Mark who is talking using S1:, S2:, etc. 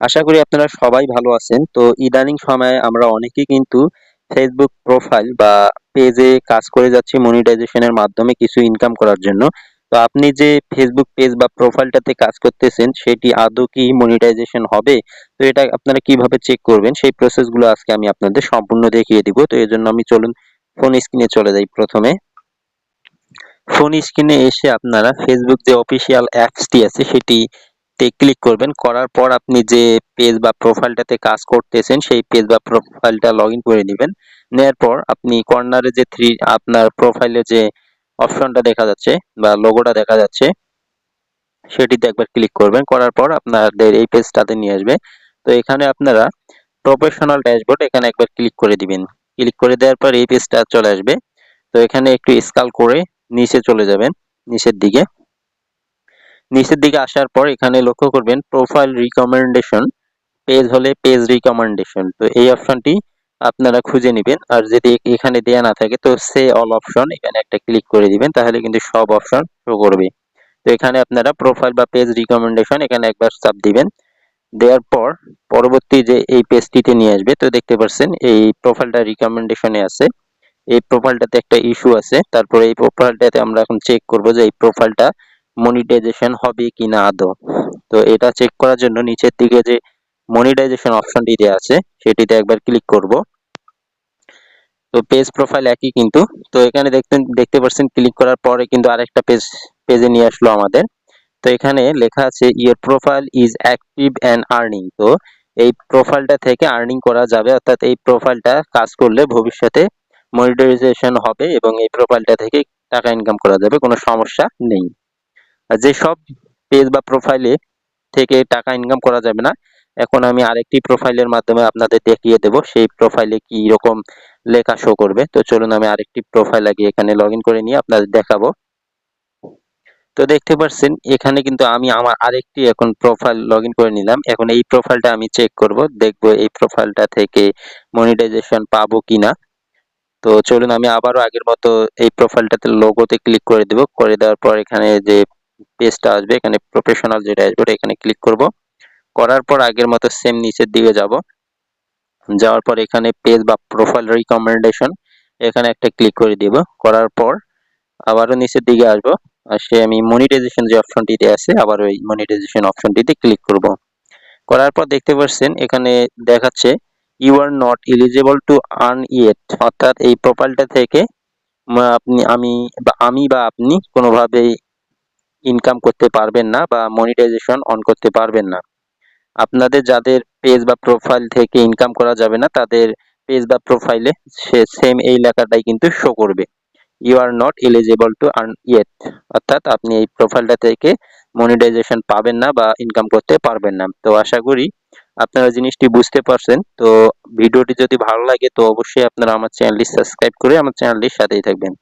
S1: আশা করি আপনারা সবাই ভালো আছেন। তো ইদানিং সময়ে আমরা অনেকেই কিন্তু ফেসবুক প্রোফাইল বা পেজে কাজ করে যাচ্ছি মনিটাইজেশনের মাধ্যমে কিছু ইনকাম করার জন্য। তো আপনি যে ফেসবুক পেজ বা প্রোফাইলটাতে কাজ করতেছেন সেটি আদৌ কি মনিটাইজেশন হবে? তো এটা আপনারা কিভাবে চেক করবেন সেই প্রসেসগুলো আজকে আমি আপনাদের সম্পূর্ণ দেখিয়ে দিব। তো এজন্য আমি চলুন ফোন স্ক্রিনে চলে যাই প্রথমে। ফোন স্ক্রিনে এসে আপনারা ফেসবুক যে অফিসিয়াল অ্যাপসটি আছে সেটিতে ক্লিক করবেন। করার পর আপনি যে পেজ বা প্রোফাইলটাতে কাজ করতেছেন সেই পেজ বা প্রোফাইলটা লগইন করে নিবেন। নেয়ার পর আপনি কর্নারে যে আপনার প্রোফাইলে যে অপশনটা দেখা যাচ্ছে বা লোগোটা দেখা যাচ্ছে সেটিতে একবার ক্লিক করবেন। করার পর আপনাদের এই পেজটাতে নিয়ে আসবে। তো এখানে আপনারা প্রফেশনাল ড্যাশবোর্ড এখানে একবার ক্লিক করে দিবেন। ক্লিক করে দেওয়ার পর এই পেজটা চলে আসবে। তো এখানে একটু স্ক্রল করে নিচে চলে যাবেন, নিচের দিকে। নিচের দিকে আসার পর এখানে লক্ষ্য করবেন প্রোফাইল রিকমেন্ডেশন, পেজ হলে পেজ রিকমেন্ডেশন। তো এই অপশনটি আপনারা খুঁজে নিবেন। আর যদি এখানে দেয়া না থাকে তো সে অল অপশন এখানে একটা ক্লিক করে দিবেন, তাহলে কিন্তু সব অপশন শো করবে। তো এখানে আপনারা প্রোফাইল বা পেজ রিকমেন্ডেশন এখানে একবার চাপ দিবেন। দেওয়ার পর পরবর্তী যে এই পেজটিতে নিয়ে আসবে। তো দেখতে পাচ্ছেন এই প্রোফাইলটা রিকমেন্ডেশনে আছে। এই প্রোফাইলটাতে একটা ইস্যু আছে। তারপরে এই প্রোফাইলটাতে আমরা এখন চেক করব যে এই প্রোফাইলটা মনিটাইজেশন হবে কিনা আদৌ। তো এটা চেক করার জন্য নিচের দিকে যে মনিটাইজেশন অপশনটি দেওয়া আছে সেটিতে একবার ক্লিক করব। তো পেজ প্রোফাইল একই কিন্তু। তো এখানে দেখতে পাচ্ছেন ক্লিক করার পরে কিন্তু আরেকটা পেজে নিয়ে আসলো আমাদের। তো এখানে লেখা আছে your profile is active and earning. তো এই প্রোফাইলটা থেকে আর্নিং করা যাবে, অর্থাৎ এই প্রোফাইলটা কাজ করলে ভবিষ্যতে মনিটাইজেশন হবে এবং এই প্রোফাইলটা থেকে টাকা ইনকাম করা যাবে, কোনো সমস্যা নেই। আর যেসব পেজ বা প্রোফাইলে থেকে টাকা ইনকাম করা যাবে না, এখন আমি আরেকটি প্রোফাইলের মাধ্যমে আপনাদের দেখিয়ে দেব সেই প্রোফাইলে কি রকম লেখা শো করবে। তো চলুন আমি আরেকটি প্রোফাইল আগে এখানে লগ ইন করে নিয়ে আপনাদের দেখাবো। তো দেখতে পাচ্ছেন এখানে কিন্তু আমি আমার আরেকটি এখন প্রোফাইল লগইন করে নিলাম। এখন এই প্রোফাইলটা আমি চেক করব, দেখব এই প্রোফাইলটা থেকে মনিটাইজেশন পাবো কিনা। তো চলুন আমি আবারও আগের মতো এই প্রোফাইলটাতে লোগোতে ক্লিক করে দেব। করে দেওয়ার পর এখানে যে পেজটা আসবে এখানে প্রফেশনাল যে ড্যাশবোর্ড এখানে ক্লিক করব। করার পর আগের মতো সেম নিচের দিকে যাব। যাওয়ার পর এখানে পেজ বা প্রোফাইল রিকমেন্ডেশন এখানে একটা ক্লিক করে দিব। করার পর আবারও নিচের দিকে আসবো। আসে আমি মনিটাইজেশন যে অপশনটিতে আছে আবার ওই মনিটাইজেশন অপশনটিতে ক্লিক করব। করার পর দেখতে পাচ্ছেন এখানে দেখাচ্ছে you are not eligible to earn yet, অর্থাৎ এই প্রোফাইলটা থেকে আমি বা আপনি কোনোভাবেই ইনকাম করতে পারবেন না বা মনিটাইজেশন অন করতে পারবেন না। আপনাদের যাদের পেজ বা প্রোফাইল থেকে ইনকাম করা যাবে না তাদের পেজ বা প্রোফাইলে সেম এই লেখাটাই কিন্তু শো করবে, you are not eligible to earn yet, অর্থাৎ আপনি এই প্রোফাইলটা থেকে মনিটাইজেশন পাবেন না বা ইনকাম করতে পারবেন না। তো আশা করি আপনারা জিনিসটি বুঝতে পারছেন। তো ভিডিওটি যদি ভালো লাগে তো অবশ্যই আপনারা আমার চ্যানেলটি সাবস্ক্রাইব করে আমার চ্যানেলটির সাথেই থাকবেন।